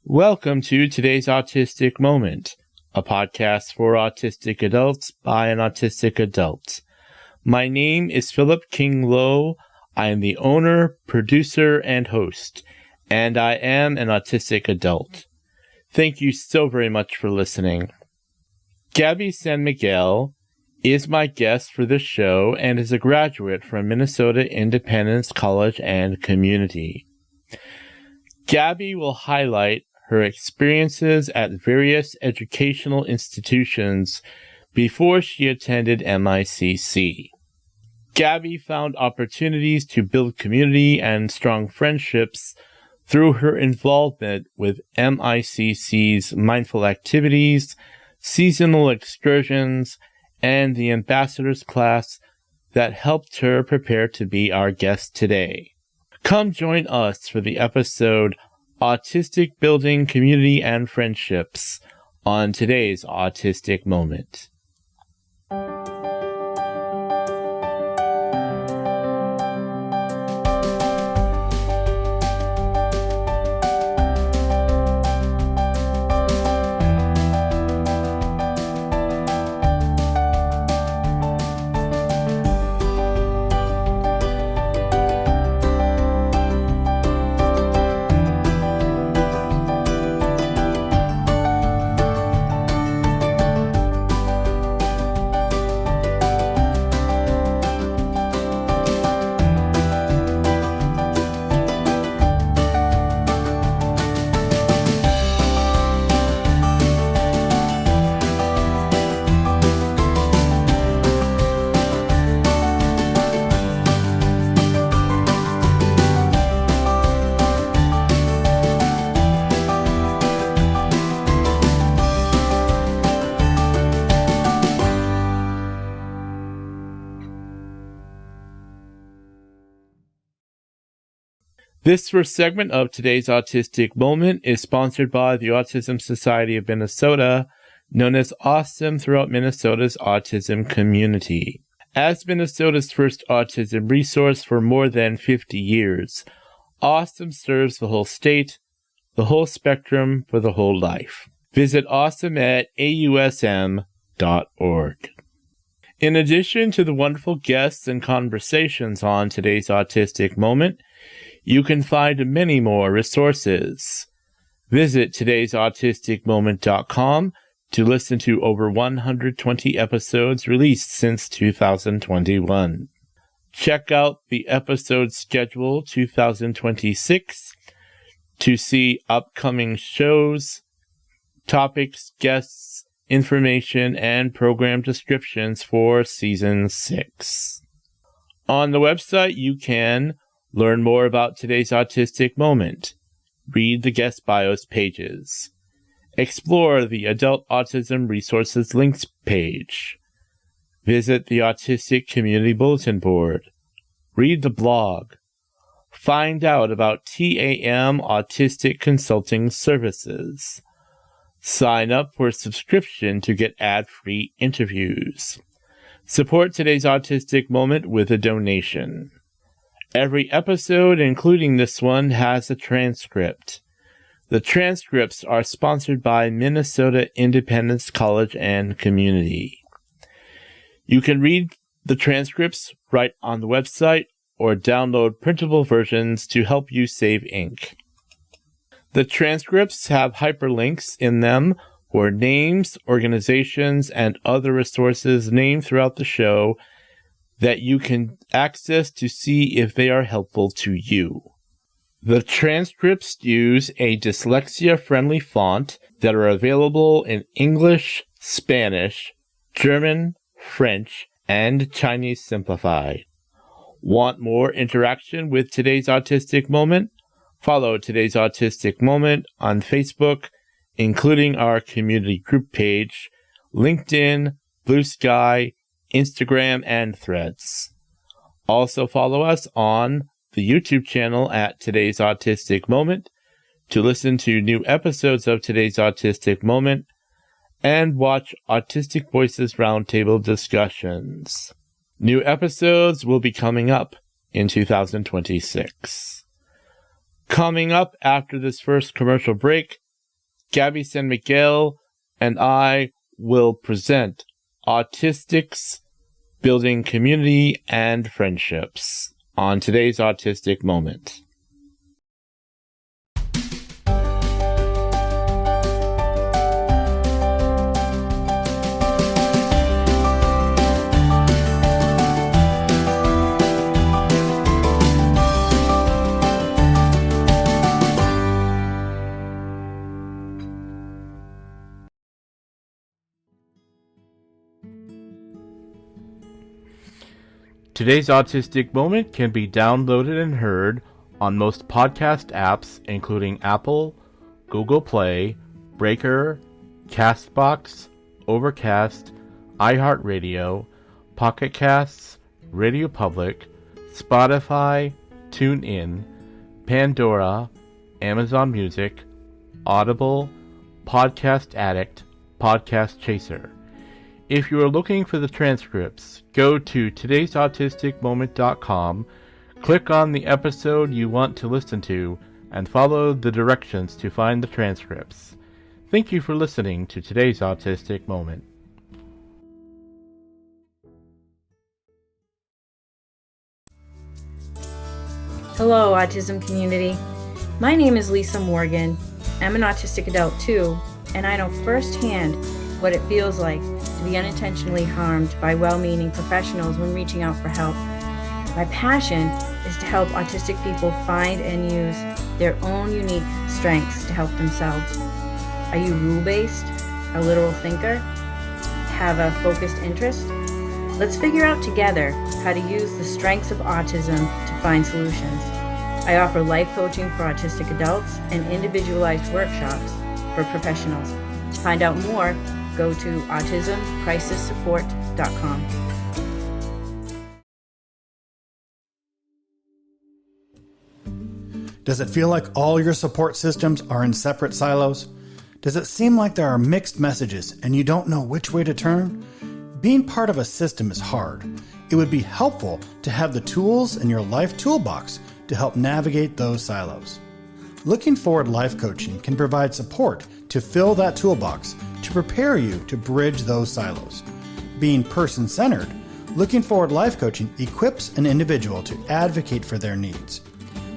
Welcome to today's Autistic Moment, a podcast for autistic adults by an autistic adult. My name is Philip King Lowe. I am the owner, producer, and host, and I am an autistic adult. Thank you so very much for listening. Gaby San Miguel is my guest for this show and is a graduate from Minnesota Independence College and Community. Gaby will highlight her experiences at various educational institutions before she attended MICC. Gaby found opportunities to build community and strong friendships through her involvement with MICC's mindful activities, seasonal excursions, and the ambassadors class that helped her prepare to be our guest today. Come join us for the episode Autistic Building Community and Friendships on today's Autistic Moment. This first segment of today's Autistic Moment is sponsored by the Autism Society of Minnesota, known as AWESOME throughout Minnesota's autism community. As Minnesota's first autism resource for more than 50 years, AWESOME serves the whole state, the whole spectrum for the whole life. Visit AWESOME at ausm.org. In addition to the wonderful guests and conversations on today's Autistic Moment, you can find many more resources. Visit todaysautisticmoment.com to listen to over 120 episodes released since 2021. Check out the episode schedule 2026 to see upcoming shows, topics, guests, information, and program descriptions for Season 6. On the website, you can learn more about today's Autistic Moment, read the guest bios pages, explore the Adult Autism Resources Links page, visit the Autistic Community Bulletin Board, read the blog, find out about TAM Autistic Consulting Services, sign up for a subscription to get ad-free interviews, support today's Autistic Moment with a donation. Every episode, including this one, has a transcript. The transcripts are sponsored by Minnesota Independence College and Community. You can read the transcripts right on the website or download printable versions to help you save ink. The transcripts have hyperlinks in them for names, organizations, and other resources named throughout the show that you can access to see if they are helpful to you. The transcripts use a dyslexia-friendly font that are available in English, Spanish, German, French, and Chinese Simplified. Want more interaction with today's Autistic Moment? Follow today's Autistic Moment on Facebook, including our community group page, LinkedIn, Blue Sky, Instagram, and Threads. Also follow us on the YouTube channel at Today's Autistic Moment to listen to new episodes of Today's Autistic Moment and watch Autistic Voices Roundtable discussions. New episodes will be coming up in 2026. Coming up after this first commercial break, Gaby San Miguel and I will present Autistics, Building Community and Friendships on today's Autistic Moment. Today's Autistic Moment can be downloaded and heard on most podcast apps, including Apple, Google Play, Breaker, Castbox, Overcast, iHeartRadio, Pocket Casts, Radio Public, Spotify, TuneIn, Pandora, Amazon Music, Audible, Podcast Addict, Podcast Chaser. If you are looking for the transcripts, go to todaysautisticmoment.com, click on the episode you want to listen to, and follow the directions to find the transcripts. Thank you for listening to today's Autistic Moment. Hello, autism community. My name is Lisa Morgan. I'm an autistic adult too, and I know firsthand what it feels like to be unintentionally harmed by well-meaning professionals when reaching out for help. My passion is to help autistic people find and use their own unique strengths to help themselves. Are you rule-based, a literal thinker, have a focused interest? Let's figure out together how to use the strengths of autism to find solutions. I offer life coaching for autistic adults and individualized workshops for professionals. To find out more, go to autismcrisissupport.com. Does it feel like all your support systems are in separate silos? Does it seem like there are mixed messages and you don't know which way to turn? Being part of a system is hard. It would be helpful to have the tools in your life toolbox to help navigate those silos. Looking Forward Life Coaching can provide support to fill that toolbox to prepare you to bridge those silos. Being person-centered, Looking Forward Life Coaching equips an individual to advocate for their needs.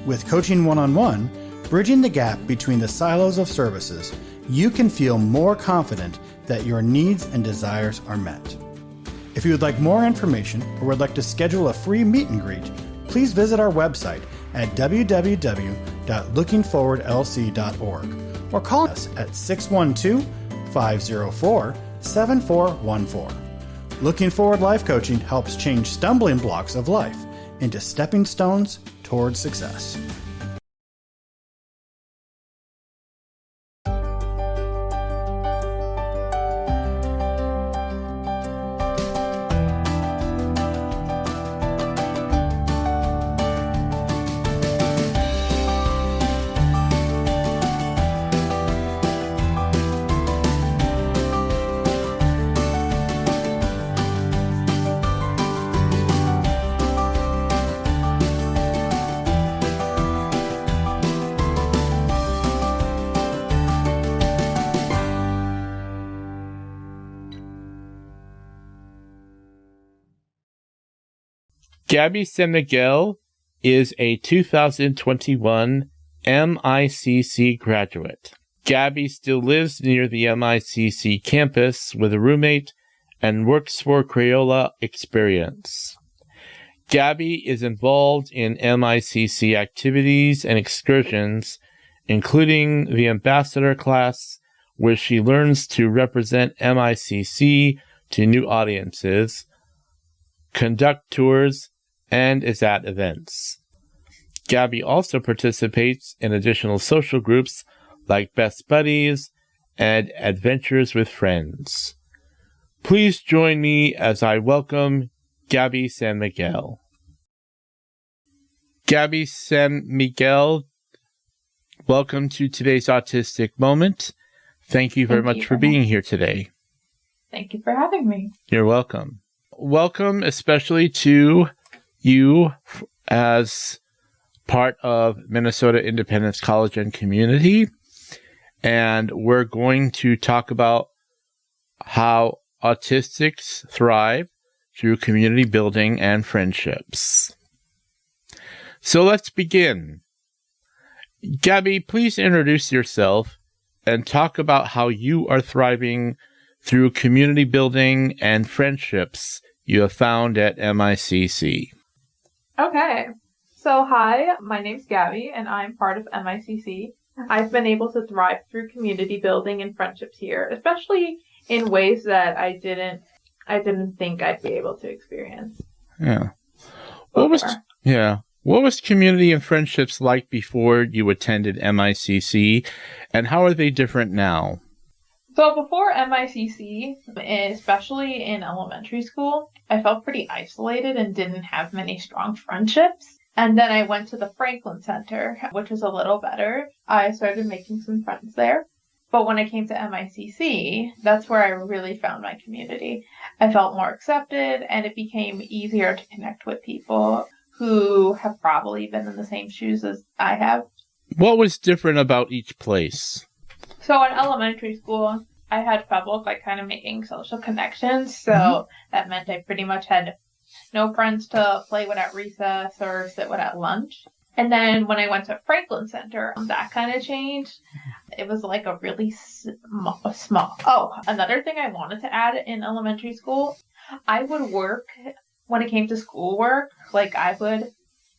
With coaching one-on-one, bridging the gap between the silos of services, you can feel more confident that your needs and desires are met. If you would like more information or would like to schedule a free meet and greet, please visit our website at www.lookingforwardlc.org or call us at 612-504-7414. Looking Forward Life Coaching helps change stumbling blocks of life into stepping stones towards success. Gaby San Miguel is a 2021 MICC graduate. Gaby still lives near the MICC campus with a roommate and works for Crayola Experience. Gaby is involved in MICC activities and excursions, including the ambassador class, where she learns to represent MICC to new audiences, conduct tours, and is at events. Gaby also participates in additional social groups like Best Buddies and Adventures with Friends. Please join me as I welcome Gaby San Miguel. Gaby San Miguel, welcome to today's Autistic Moment. Thank you very much for being here today. Thank you for having me. You're welcome. Welcome especially to you as part of Minnesota Independence College and Community. and we're going to talk about how autistics thrive through community building and friendships. So let's begin. Gaby, please introduce yourself and talk about how you are thriving through community building and friendships you have found at MICC. Okay. So hi, my name's Gaby, and I'm part of MICC. I've been able to thrive through community building and friendships here, especially in ways that I didn't think I'd be able to experience. Yeah. What was community and friendships like before you attended MICC, and how are they different now? So before MICC, especially in elementary school, I felt pretty isolated and didn't have many strong friendships. And then I went to the Franklin Center, which was a little better. I started making some friends there. But when I came to MICC, that's where I really found my community. I felt more accepted, and it became easier to connect with people who have probably been in the same shoes as I have. What was different about each place? So in elementary school, I had trouble kind of making social connections. So that meant I pretty much had no friends to play with at recess or sit with at lunch. And then when I went to Franklin Center, that kind of changed. It was like a really small. Oh, another thing I wanted to add in elementary school, I would work when it came to schoolwork. Like I would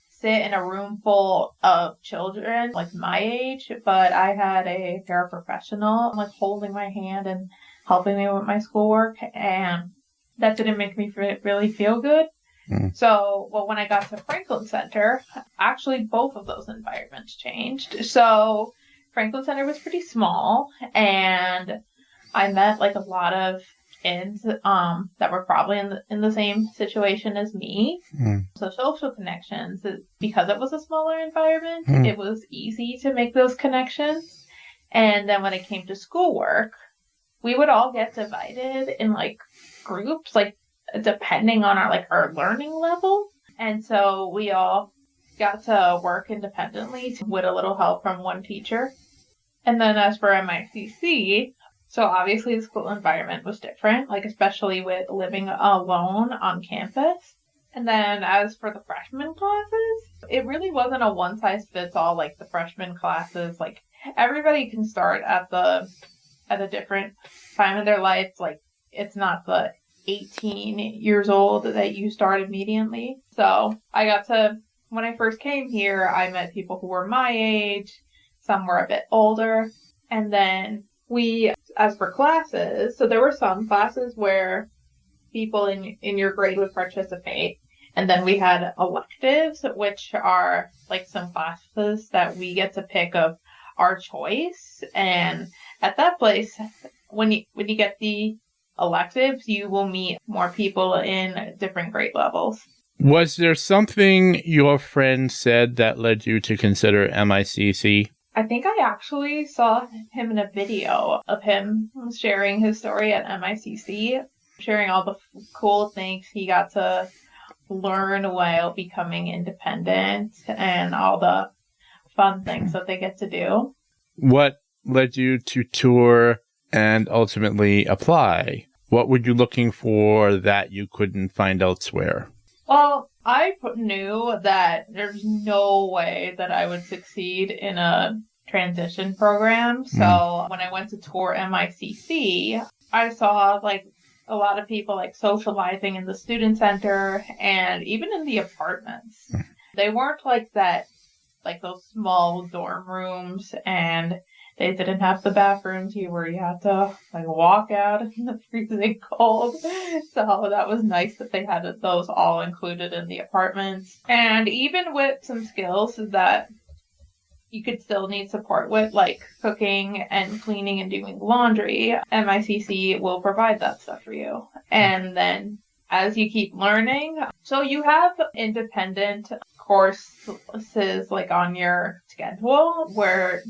sit in a room full of children like my age, but I had a paraprofessional like holding my hand and helping me with my schoolwork, and that didn't make me really feel good. So, when I got to Franklin Center, actually both of those environments changed. So Franklin Center was pretty small, and I met like a lot of kids that were probably in the same situation as me. So social connections, because it was a smaller environment, it was easy to make those connections. And then when it came to schoolwork, we would all get divided in like groups, like depending on our learning level. And so we all got to work independently with a little help from one teacher. And then as for MICC, so obviously the school environment was different, like especially with living alone on campus. And then as for the freshman classes, it really wasn't a one size fits all. Like the freshman classes, like everybody can start at a different time in their life. Like it's not the 18 years old that you start immediately. So when I first came here, I met people who were my age, some were a bit older. And then as for classes, so there were some classes where people in your grade would participate. And then we had electives, which are like some classes that we get to pick of our choice. And at that place, when you get the electives, you will meet more people in different grade levels. Was there something your friend said that led you to consider MICC? I think I actually saw him in a video of him sharing his story at MICC, sharing all the cool things he got to learn while becoming independent and all the fun things that they get to do. What led you to tour and ultimately apply? What were you looking for that you couldn't find elsewhere? Well, I knew that there's no way that I would succeed in a transition program. So when I went to tour MICC, I saw like a lot of people like socializing in the student center and even in the apartments. They weren't like that, like those small dorm rooms, and they didn't have the bathrooms here where you had to like walk out in the freezing cold. So that was nice that they had those all included in the apartments. And even with some skills that you could still need support with, like cooking and cleaning and doing laundry, MICC will provide that stuff for you. And then as you keep learning, so you have independent courses like on your schedule where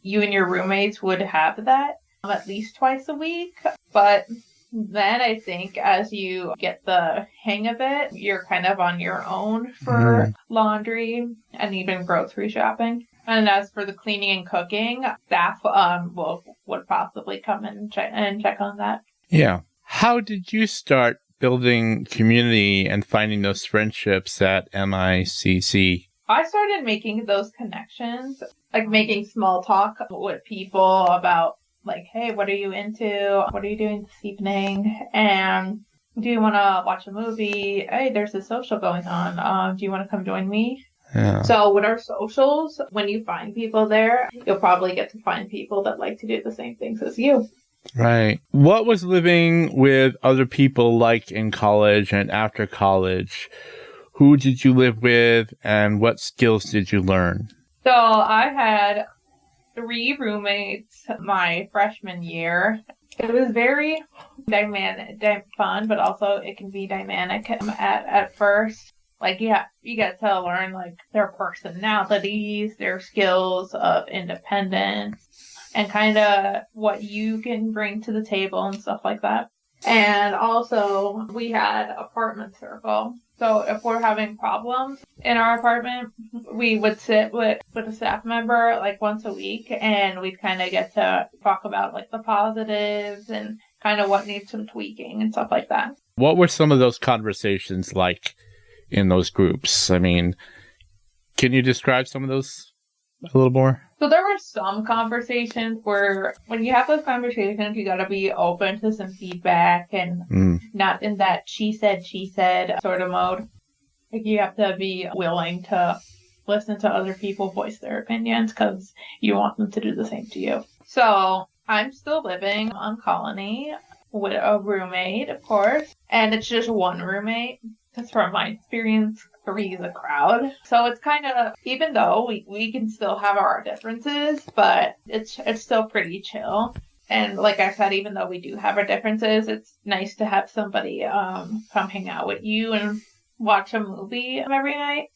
you and your roommates would have that at least twice a week. But then I think as you get the hang of it, you're kind of on your own for laundry and even grocery shopping. And as for the cleaning and cooking, staff would possibly come and check on that. Yeah. How did you start building community and finding those friendships at MICC? I started making those connections, like making small talk with people about, like, hey, what are you into? What are you doing this evening? And do you want to watch a movie? Hey, there's a social going on. Do you want to come join me? Yeah. So with our socials, when you find people there, you'll probably get to find people that like to do the same things as you. Right. What was living with other people like in college and after college? Who did you live with and what skills did you learn? So I had 3 roommates my freshman year. It was very fun, but also it can be dynamic at first. Like, yeah, you get to learn, like, their personalities, their skills of independence, and kind of what you can bring to the table and stuff like that. And also, we had apartment circle. So if we're having problems in our apartment, we would sit with a staff member like once a week, and we'd kind of get to talk about like the positives and kind of what needs some tweaking and stuff like that. What were some of those conversations like in those groups? I mean, can you describe some of those a little more? So there were some conversations where when you have those conversations, you got to be open to some feedback and not in that she said sort of mode. Like, you have to be willing to listen to other people voice their opinions because you want them to do the same to you. So I'm still living on Colony with a roommate, of course, and it's just one roommate. Because from my experience, 3 is a crowd. So it's kind of, even though we can still have our differences, but it's still pretty chill. And like I said, even though we do have our differences, it's nice to have somebody come hang out with you and watch a movie every night.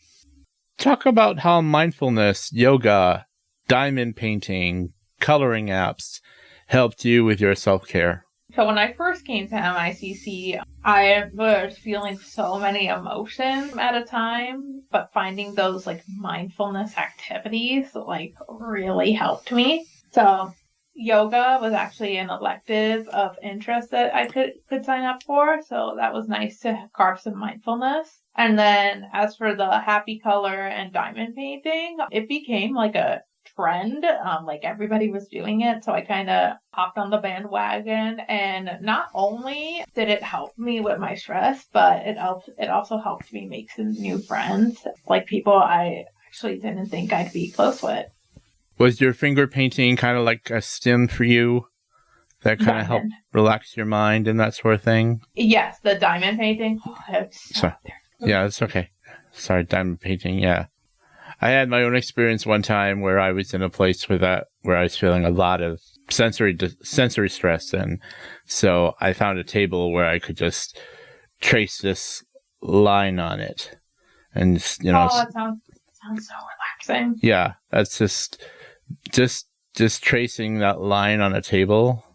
Talk about how mindfulness, yoga, diamond painting, coloring apps helped you with your self-care. So when I first came to MICC, I was feeling so many emotions at a time, but finding those like mindfulness activities like really helped me. So yoga was actually an elective of interest that I could sign up for. So that was nice to carve some mindfulness. And then as for the happy color and diamond painting, it became like a trend. Like everybody was doing it. So I kind of hopped on the bandwagon, and not only did it help me with my stress, but it also helped me make some new friends, like people I actually didn't think I'd be close with. Was your finger painting kind of like a stim for you that kind of helped relax your mind and that sort of thing? Yes, the diamond painting. Yeah, it's okay. Sorry, diamond painting. Yeah. I had my own experience one time where I was in a place where I was feeling a lot of sensory stress, and so I found a table where I could just trace this line on it, and that sounds so relaxing. Yeah, that's just tracing that line on a table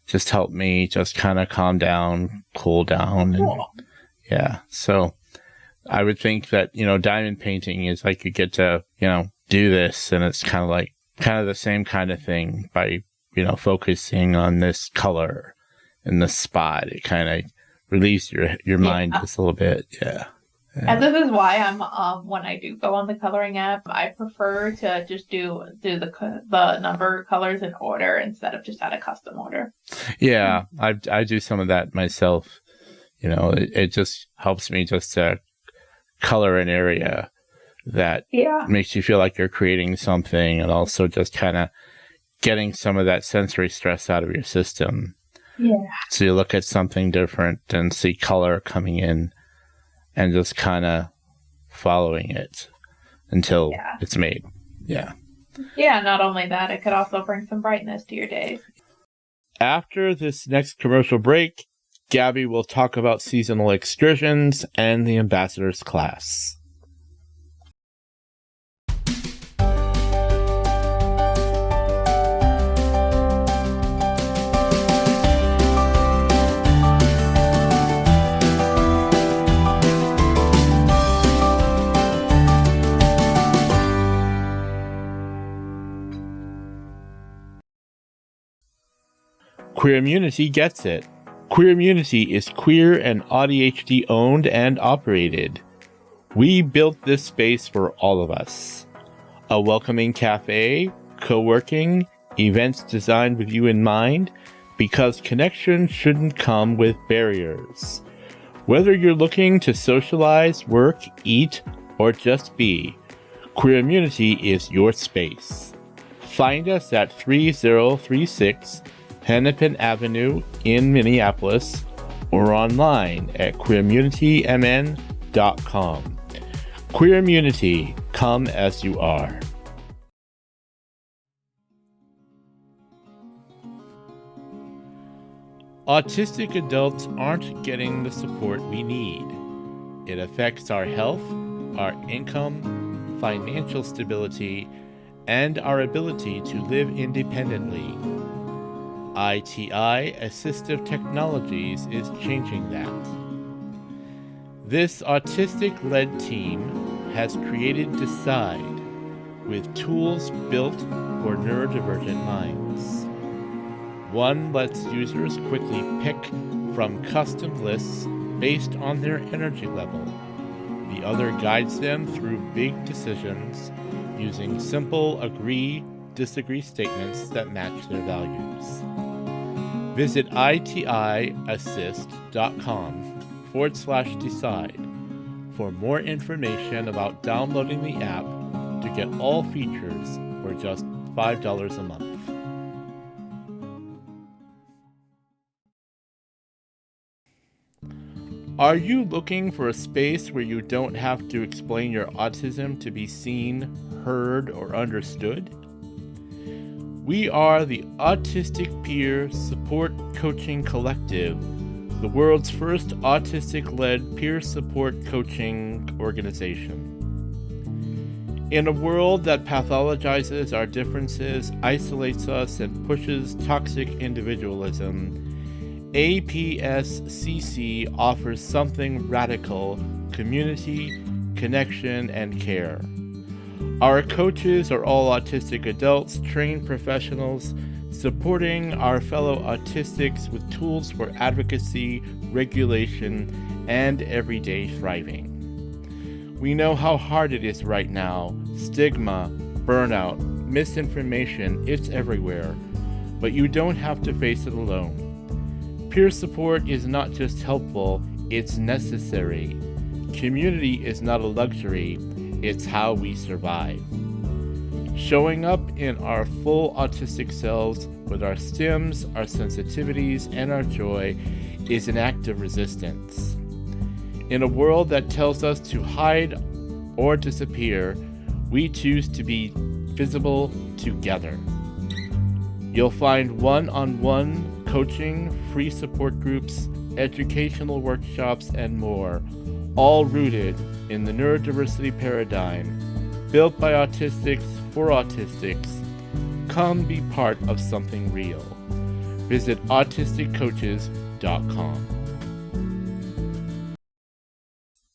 just helped me just kind of calm down, cool down, and yeah, so. I would think that, diamond painting is like you get to, do this, and it's kind of the same kind of thing by, focusing on this color in the spot. It kind of relieves your mind just a little bit. Yeah. And this is why I'm, when I do go on the coloring app, I prefer to just do the number colors in order instead of just at a custom order. Yeah. I do some of that myself. It just helps me just to color an area that makes you feel like you're creating something, and also just kind of getting some of that sensory stress out of your system. Yeah. So you look at something different and see color coming in and just kind of following it until it's made. Yeah. Yeah, not only that, it could also bring some brightness to your days. After this next commercial break, Gaby will talk about seasonal excursions and the ambassadors class. Queermunity gets it. Queermunity is queer and ADHD owned and operated. We built this space for all of us. A welcoming cafe, co-working, events designed with you in mind, because connection shouldn't come with barriers. Whether you're looking to socialize, work, eat, or just be, Queermunity is your space. Find us at 3036 Hennepin Avenue in Minneapolis or online at queermunitymn.com. Queermunity, come as you are. Autistic adults aren't getting the support we need. It affects our health, our income, financial stability, and our ability to live independently. ITI Assistive Technologies is changing that. This autistic-led team has created Decide with tools built for neurodivergent minds. One lets users quickly pick from custom lists based on their energy level. The other guides them through big decisions using simple agree-disagree statements that match their values. Visit itiassist.com/decide for more information about downloading the app to get all features for just $5 a month. Are you looking for a space where you don't have to explain your autism to be seen, heard, or understood? We are the Autistic Peer Support Coaching Collective, the world's first autistic-led peer support coaching organization. In a world that pathologizes our differences, isolates us, and pushes toxic individualism, APSCC offers something radical: community, connection, and care. Our coaches are all autistic adults, trained professionals, supporting our fellow autistics with tools for advocacy, regulation, and everyday thriving. We know how hard it is right now. Stigma, burnout, misinformation, it's everywhere. But you don't have to face it alone. Peer support is not just helpful, it's necessary. Community is not a luxury, it's how we survive. Showing up in our full autistic selves with our stims, our sensitivities, and our joy is an act of resistance. In a world that tells us to hide or disappear, we choose to be visible together. You'll find one-on-one coaching, free support groups, educational workshops, and more, all rooted in the neurodiversity paradigm, built by autistics for autistics. Come be part of something real. Visit autisticcoaches.com.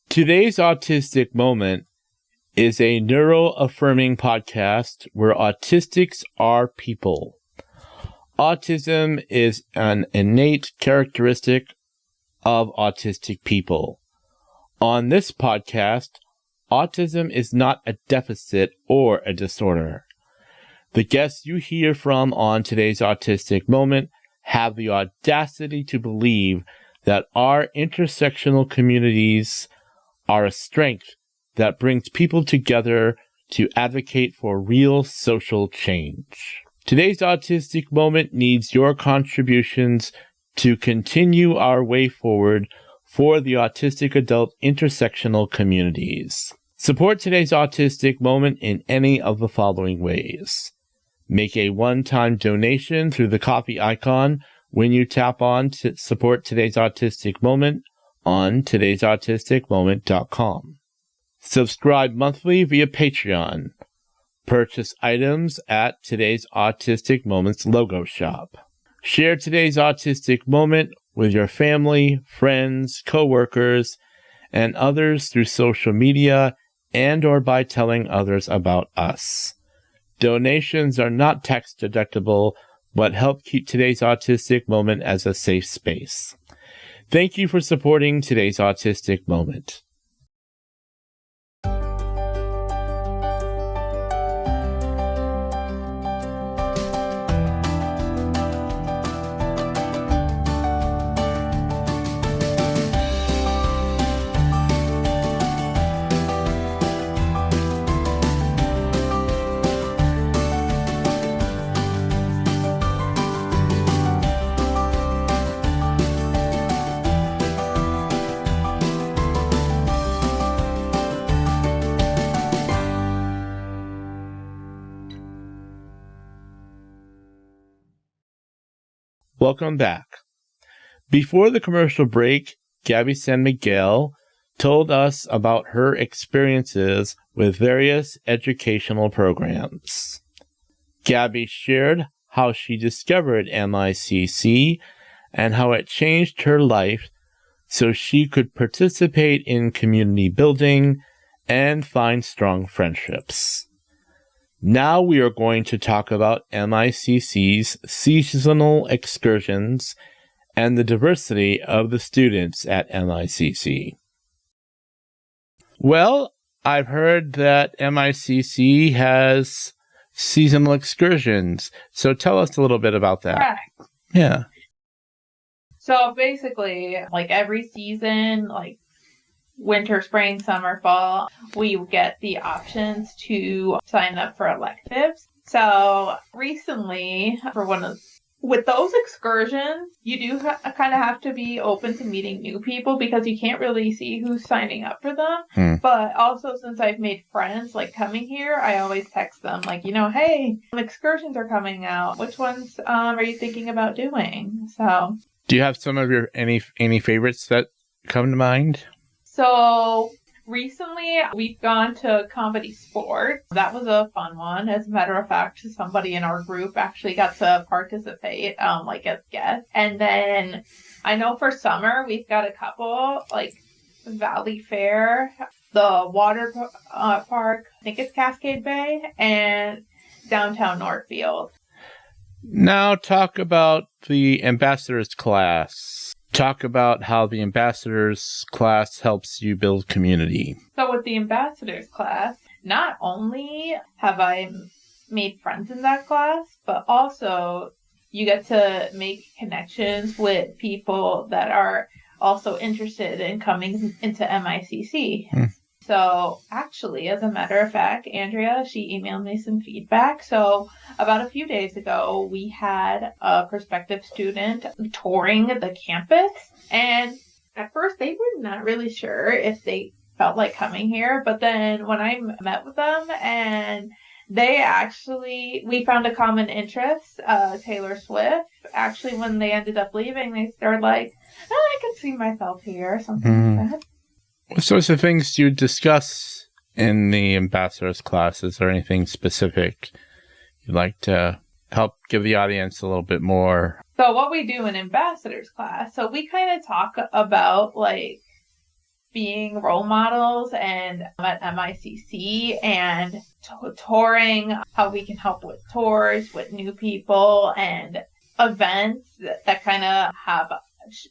Today's Autistic Moment is a neuro-affirming podcast where autistics are people. Autism is an innate characteristic of autistic people. On this podcast, autism is not a deficit or a disorder. The guests you hear from on today's Autistic Moment have the audacity to believe that our intersectional communities are a strength that brings people together to advocate for real social change. Today's Autistic Moment needs your contributions to continue our way forward for the autistic adult intersectional communities. Support today's Autistic Moment in any of the following ways. Make a one-time donation through the coffee icon when you tap on to support today's Autistic Moment on today'sautisticmoment.com. Subscribe monthly via Patreon. Purchase items at today's Autistic Moments logo shop. Share today's Autistic Moment with your family, friends, co-workers, and others through social media and or by telling others about us. Donations are not tax deductible, what helped keep today's Autistic Moment as a safe space. Thank you for supporting today's Autistic Moment. Welcome back. Before the commercial break, Gaby San Miguel told us about her experiences with various educational programs. Gaby shared how she discovered MICC and how it changed her life so she could participate in community building and find strong friendships. Now we are going to talk about MICC's seasonal excursions and the diversity of the students at MICC. Well, I've heard that MICC has seasonal excursions, so tell us a little bit about that. Correct. Yeah. So basically, like every season, like winter, spring, summer, fall, we get the options to sign up for electives. So recently, with those excursions, you do kind of have to be open to meeting new people because you can't really see who's signing up for them. But also, since I've made friends like coming here, I always text them like, hey, excursions are coming out. Which ones are you thinking about doing? So, do you have some of your any favorites that come to mind? So recently we've gone to Comedy Sports. That was a fun one. As a matter of fact, somebody in our group actually got to participate, like as guests. And then I know for summer we've got a couple, like Valley Fair, the water park, I think it's Cascade Bay, and downtown Northfield. Now talk about the ambassadors class. Talk about how the ambassadors class helps you build community. So with the ambassadors class, not only have I made friends in that class, but also you get to make connections with people that are also interested in coming into MICC. So actually, as a matter of fact, Andrea, she emailed me some feedback. So about a few days ago, we had a prospective student touring the campus. And at first, they were not really sure if they felt like coming here. But then when I met with them and we found a common interest, Taylor Swift. Actually, when they ended up leaving, they started like, I can see myself here, something like that. What sorts of things do you discuss in the ambassadors class? Is there anything specific you'd like to help give the audience a little bit more? So what we do in ambassadors class, so we kind of talk about like being role models and at MICC and touring, how we can help with tours with new people and events that kind of have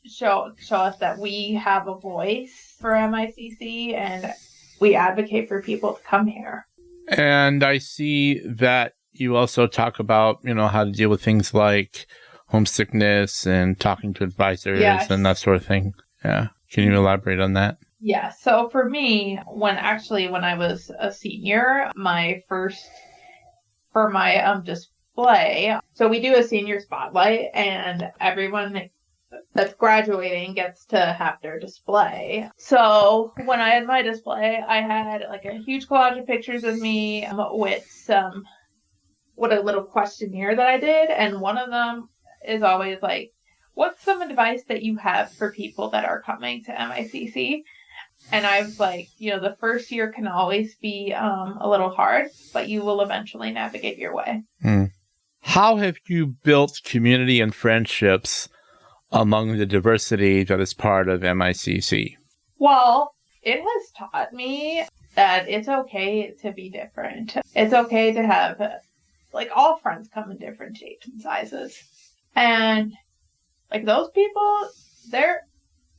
show us that we have a voice for MICC and we advocate for people to come here. And I see that you also talk about, how to deal with things like homesickness and talking to advisors and that sort of thing. Yeah. Can you elaborate on that? Yeah. So for me, when I was a senior, for my display, so we do a senior spotlight and everyone that's graduating gets to have their display. So when I had my display, I had like a huge collage of pictures of me with a little questionnaire that I did. And one of them is always like, what's some advice that you have for people that are coming to MICC? And I was like, the first year can always be a little hard, but you will eventually navigate your way. How have you built community and friendships among the diversity that is part of MICC? Well, it has taught me that it's okay to be different. It's okay to have like all friends come in different shapes and sizes. And like those people, they're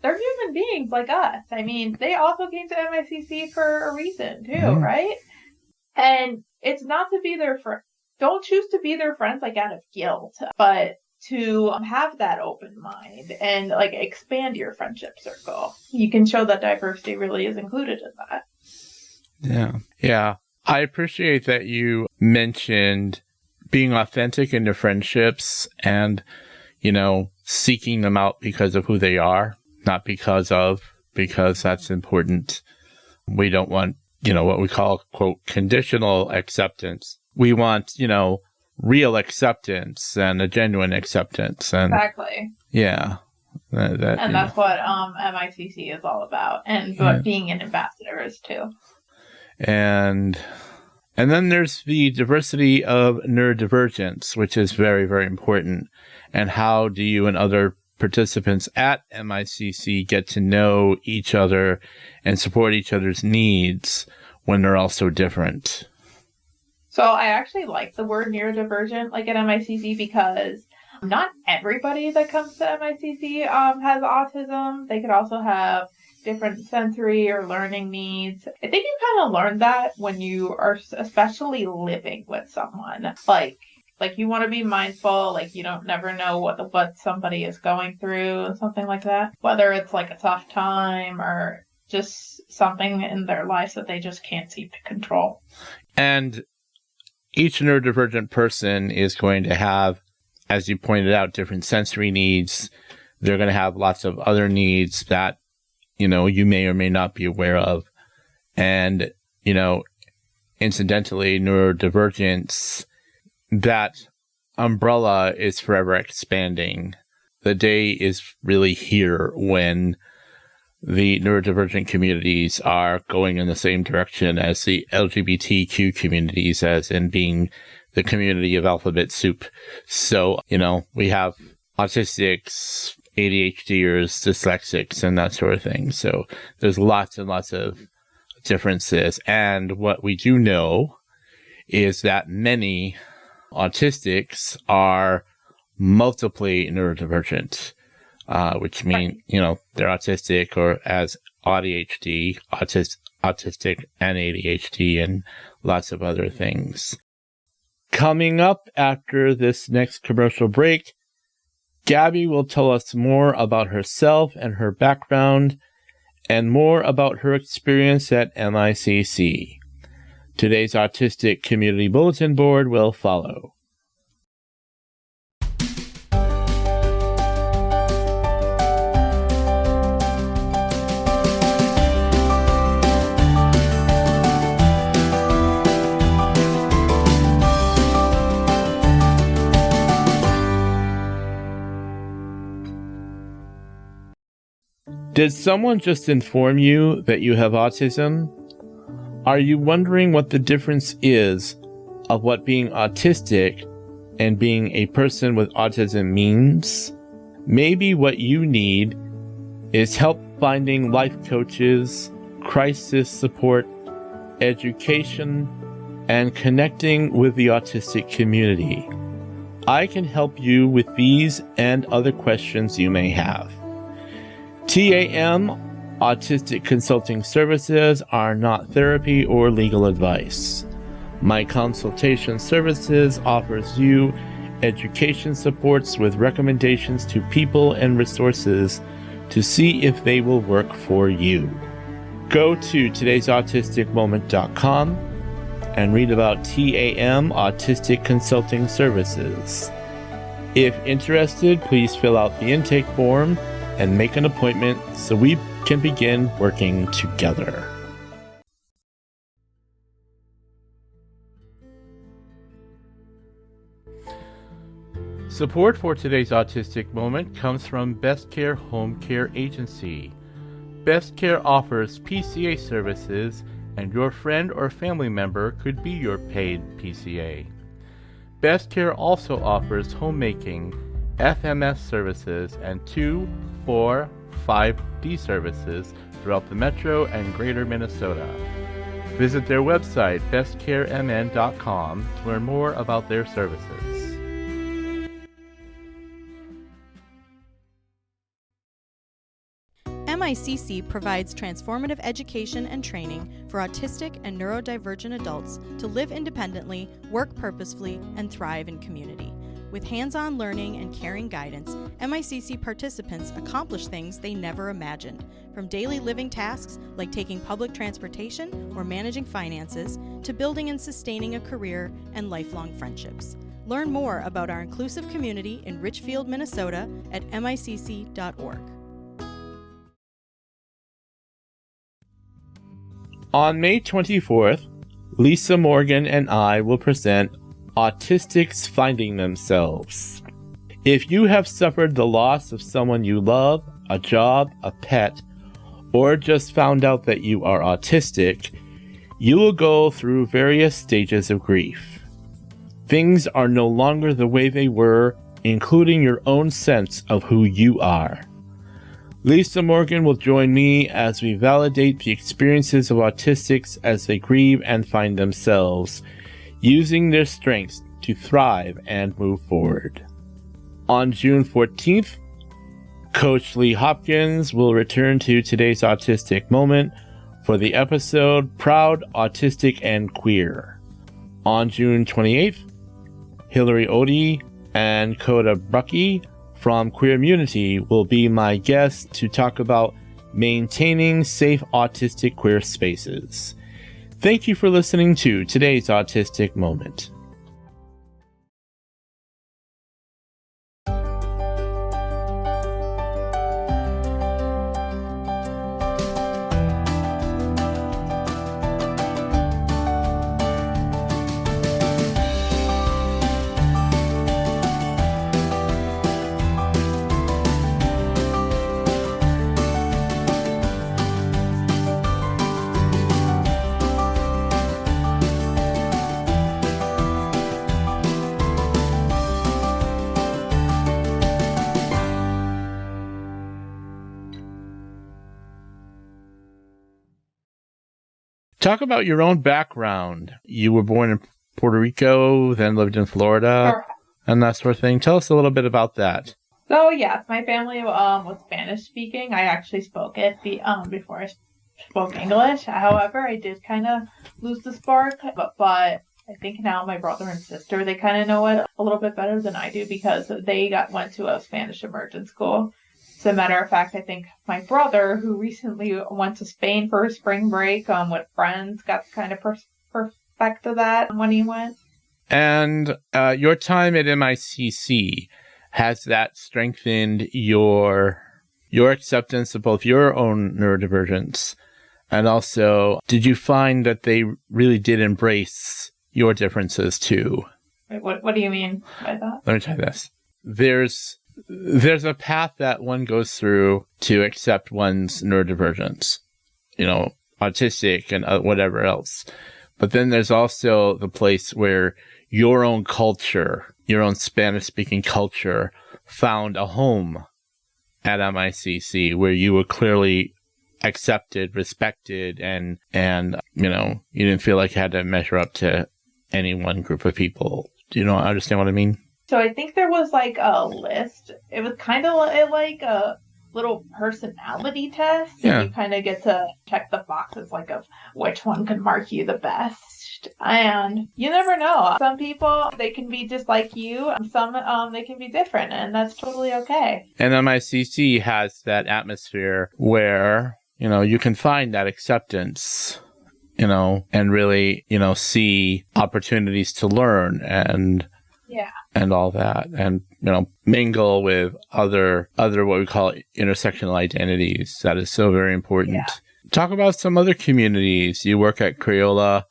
human beings like us. I mean, they also came to MICC for a reason too, right? And it's not to be their friend. Don't choose to be their friends like out of guilt, but to have that open mind and like expand your friendship circle. You can show that diversity really is included in that. Yeah. I appreciate that you mentioned being authentic in your friendships and, seeking them out because of who they are, not because that's important. We don't want, what we call, quote, conditional acceptance. We want, real acceptance and a genuine acceptance. And exactly. Yeah. That's what MICC is all about, and what being an ambassador is too. And then there's the diversity of neurodivergence, which is very, very important. And how do you and other participants at MICC get to know each other and support each other's needs when they're all so different? So I actually like the word neurodivergent, like at MICC, because not everybody that comes to MICC has autism. They could also have different sensory or learning needs. I think you kind of learn that when you are especially living with someone. Like you want to be mindful, like you don't never know what somebody is going through and something like that. Whether it's like a tough time or just something in their lives that they just can't seem to control. And each neurodivergent person is going to have, as you pointed out, different sensory needs. They're going to have lots of other needs that, you may or may not be aware of. And, incidentally, neurodivergence, that umbrella is forever expanding. The day is really here when the neurodivergent communities are going in the same direction as the LGBTQ communities, as in being the community of alphabet soup. So, we have autistics, ADHDers, dyslexics, and that sort of thing. So there's lots and lots of differences. And what we do know is that many autistics are multiply neurodivergent, which mean, they're autistic or as ADHD, autistic and ADHD, and lots of other things. Coming up after this next commercial break, Gaby will tell us more about herself and her background, and more about her experience at MICC. Today's Autistic Community Bulletin Board will follow. Did someone just inform you that you have autism? Are you wondering what the difference is of what being autistic and being a person with autism means? Maybe what you need is help finding life coaches, crisis support, education, and connecting with the autistic community. I can help you with these and other questions you may have. TAM, Autistic Consulting Services, are not therapy or legal advice. My consultation services offers you education supports with recommendations to people and resources to see if they will work for you. Go to todaysautisticmoment.com and read about TAM, Autistic Consulting Services. If interested, please fill out the intake form and make an appointment so we can begin working together. Support for today's Autistic Moment comes from Best Care Home Care Agency. Best Care offers PCA services, and your friend or family member could be your paid PCA. Best Care also offers homemaking, FMS services, and 2, 4, 5D services throughout the Metro and Greater Minnesota. Visit their website, bestcaremn.com, to learn more about their services. MICC provides transformative education and training for autistic and neurodivergent adults to live independently, work purposefully, and thrive in community. With hands-on learning and caring guidance, MICC participants accomplish things they never imagined, from daily living tasks like taking public transportation or managing finances, to building and sustaining a career and lifelong friendships. Learn more about our inclusive community in Richfield, Minnesota at micc.org. On May 24th, Lisa Morgan and I will present Autistics Finding Themselves. If you have suffered the loss of someone you love, a job, a pet, or just found out that you are autistic, you will go through various stages of grief. Things are no longer the way they were, including your own sense of who you are. Lisa Morgan will join me as we validate the experiences of autistics as they grieve and find themselves, using their strengths to thrive and move forward. On June 14th, Coach Lee Hopkins will return to Today's Autistic Moment for the episode Proud, Autistic, and Queer. On June 28th, Hillary Odie and Coda Brucky from Queermunity will be my guests to talk about maintaining safe autistic queer spaces. Thank you for listening to Today's Autistic Moment. Talk about your own background. You were born in Puerto Rico, then lived in Florida, Correct. And that sort of thing. Tell us a little bit about that. So yes, my family was Spanish speaking. I actually spoke it before I spoke English. However, I did kind of lose the spark, but I think now my brother and sister, they kind of know it a little bit better than I do because they went to a Spanish immersion school. As a matter of fact, I think my brother, who recently went to Spain for a spring break with friends, got the kind of perspective of that when he went. And your time at MICC, has that strengthened your acceptance of both your own neurodivergence, and also did you find that they really did embrace your differences too? Wait, what do you mean by that? Let me try this. There's a path that one goes through to accept one's neurodivergence, autistic and whatever else. But then there's also the place where your own culture, your own Spanish-speaking culture, found a home at MICC where you were clearly accepted, respected, and you didn't feel like you had to measure up to any one group of people. Do you understand what I mean? So I think there was like a list. It was kind of like a little personality test. Yeah. You kind of get to check the boxes like of which one could mark you the best. And you never know. Some people, they can be just like you. Some, they can be different, and that's totally okay. And MICC has that atmosphere where, you can find that acceptance, and really, see opportunities to learn and all that, and mingle with other what we call intersectional identities. That is so very important. Yeah. Talk about some other communities. You work at Crayola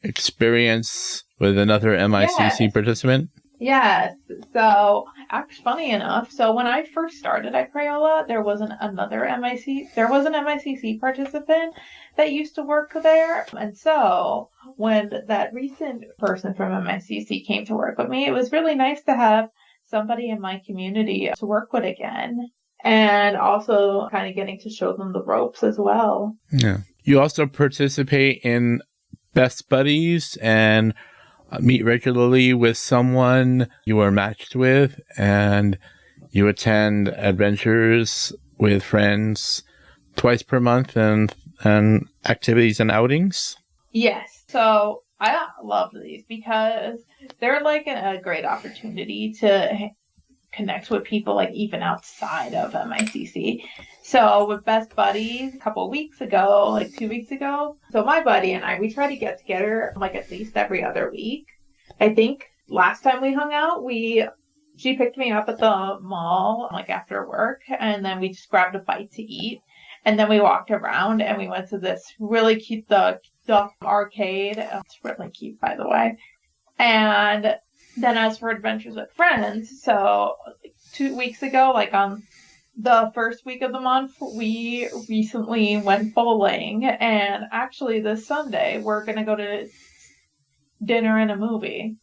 Experience with another MICC participant. Yes. So, actually, funny enough, so when I first started at Crayola, there was an MICC participant that used to work there. And so when that recent person from MICC came to work with me, it was really nice to have somebody in my community to work with again. And also kind of getting to show them the ropes as well. Yeah. You also participate in best buddies and meet regularly with someone you are matched with, and you attend adventures with friends twice per month and activities and outings? Yes. So I love these because they're like a great opportunity to connect with people like even outside of MICC. So with Best Buddies a couple weeks ago, like 2 weeks ago, so my buddy and I, we try to get together like at least every other week. I think last time we hung out, she picked me up at the mall like after work, and then we just grabbed a bite to eat, and then we walked around and we went to this really cute the arcade. It's really cute, by the way. And then as for Adventures with Friends, so 2 weeks ago, like on the first week of the month, we recently went bowling, and actually this Sunday we're going to go to dinner and a movie.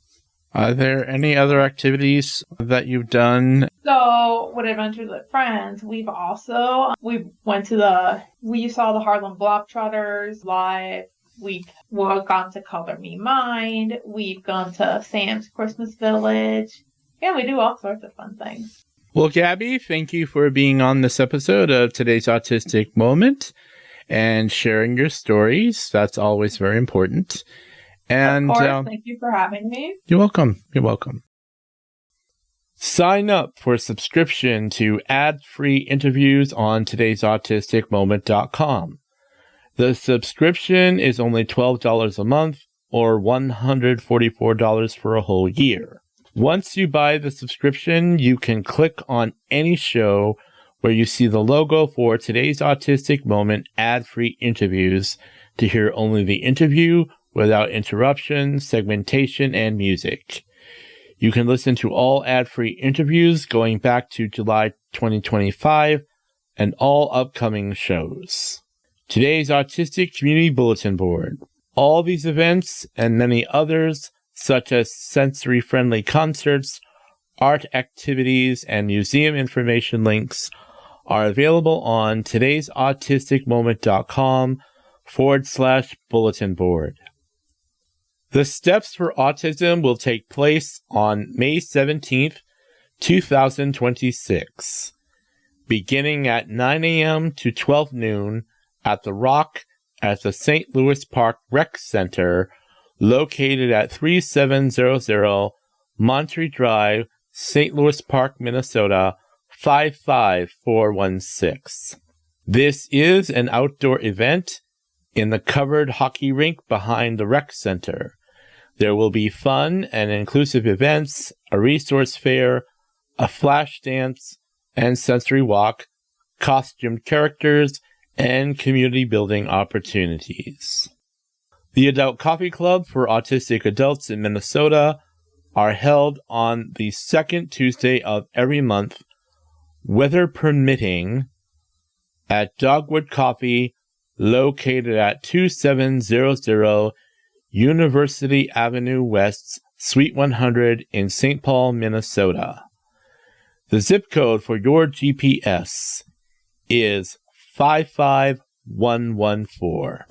Are there any other activities that you've done? So with Adventures with Friends, we saw the Harlem Globetrotters live. We've gone to Color Me Mind. We've gone to Sam's Christmas Village. Yeah, we do all sorts of fun things. Well, Gaby, thank you for being on this episode of Today's Autistic Moment and sharing your stories. That's always very important. And of course, thank you for having me. You're welcome. You're welcome. Sign up for a subscription to ad-free interviews on today'sautisticmoment.com. The subscription is only $12 a month or $144 for a whole year. Once you buy the subscription, you can click on any show where you see the logo for Today's Autistic Moment ad-free interviews to hear only the interview without interruption, segmentation, and music. You can listen to all ad-free interviews going back to July 2025 and all upcoming shows. Today's Autistic Community Bulletin Board. All these events and many others, such as sensory-friendly concerts, art activities, and museum information links, are available on today'sautisticmoment.com/bulletin board. The Steps for Autism will take place on May 17th, 2026, beginning at 9 a.m. to 12 noon at The Rock at the St. Louis Park Rec Center, located at 3700 Monterey Drive, St. Louis Park, Minnesota, 55416. This is an outdoor event in the covered hockey rink behind the rec center. There will be fun and inclusive events, a resource fair, a flash dance and sensory walk, costumed characters, and community building opportunities. The Adult Coffee Club for Autistic Adults in Minnesota are held on the second Tuesday of every month, weather permitting, at Dogwood Coffee, located at 2700 University Avenue West, Suite 100 in St. Paul, Minnesota. The zip code for your GPS is 55114.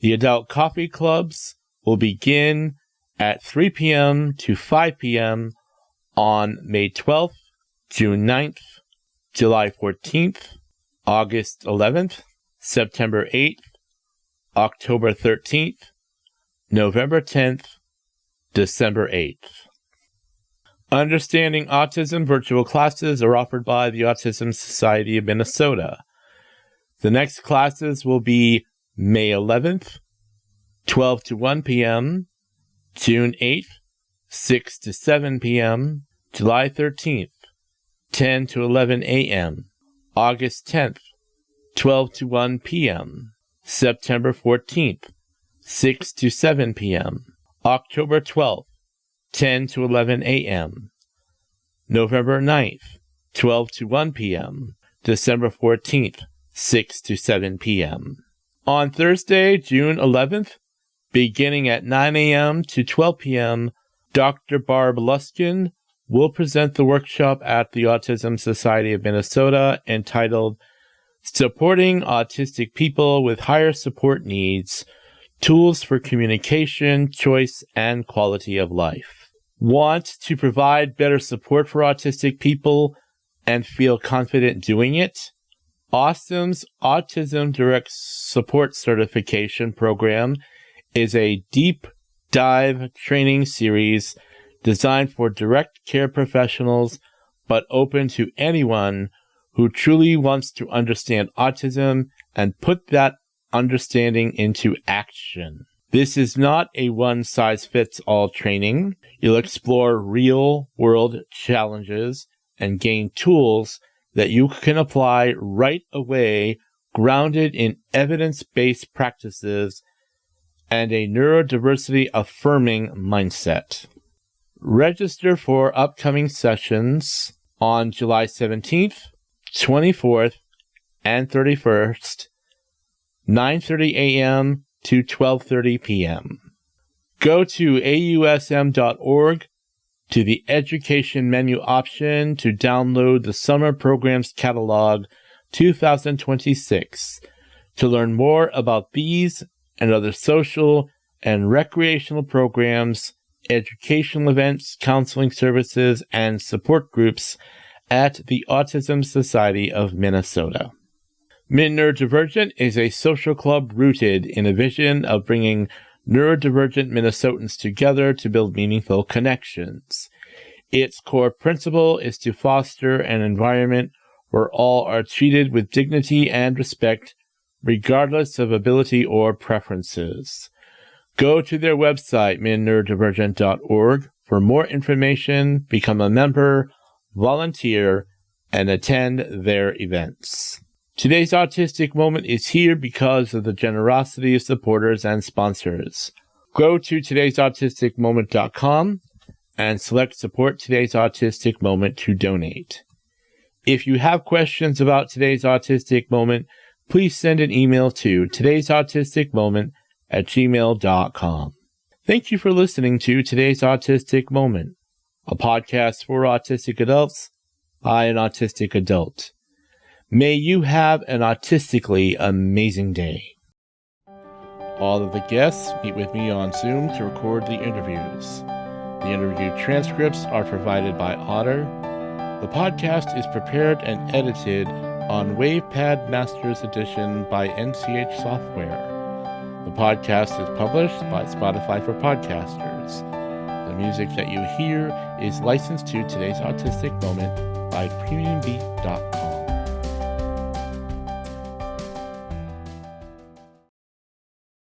The adult coffee clubs will begin at 3 p.m. to 5 p.m. on May 12th, June 9th, July 14th, August 11th, September 8th, October 13th, November 10th, December 8th. Understanding Autism virtual classes are offered by the Autism Society of Minnesota. The next classes will be May 11th, 12 to 1 p.m., June 8th, 6 to 7 p.m., July 13th, 10 to 11 a.m., August 10th, 12 to 1 p.m., September 14th, 6 to 7 p.m., October 12th, 10 to 11 a.m., November 9th, 12 to 1 p.m., December 14th, 6 to 7 p.m. On Thursday, June 11th, beginning at 9 a.m. to 12 p.m., Dr. Barb Luskin will present the workshop at the Autism Society of Minnesota entitled Supporting Autistic People with Higher Support Needs tools for communication, choice, and quality of life. Want to provide better support for autistic people and feel confident doing it? Awesome's Autism Direct Support Certification Program is a deep dive training series designed for direct care professionals, but open to anyone who truly wants to understand autism and put that understanding into action. This is not a one-size-fits-all training. You'll explore real-world challenges and gain tools that you can apply right away, grounded in evidence-based practices and a neurodiversity affirming mindset. Register for upcoming sessions on July 17th, 24th, and 31st, 9:30 a.m. to 12:30 p.m. Go to ausm.org to the Education menu option to download the Summer Programs Catalog 2026 to learn more about these and other social and recreational programs, educational events, counseling services, and support groups at the Autism Society of Minnesota. Neurodivergent is a social club rooted in a vision of bringing neurodivergent Minnesotans together to build meaningful connections. Its core principle is to foster an environment where all are treated with dignity and respect, regardless of ability or preferences. Go to their website, neurodivergent.org, for more information, become a member, volunteer, and attend their events. Today's Autistic Moment is here because of the generosity of supporters and sponsors. Go to todaysautisticmoment.com and select Support Today's Autistic Moment to donate. If you have questions about today's Autistic Moment, please send an email to todaysautisticmoment@gmail.com. Thank you for listening to Today's Autistic Moment, a podcast for autistic adults by an autistic adult. May you have an autistically amazing day. All of the guests meet with me on Zoom to record the interviews. The interview transcripts are provided by Otter. The podcast is prepared and edited on WavePad Masters Edition by NCH Software. The podcast is published by Spotify for Podcasters. The music that you hear is licensed to Today's Autistic Moment by PremiumBeat.com.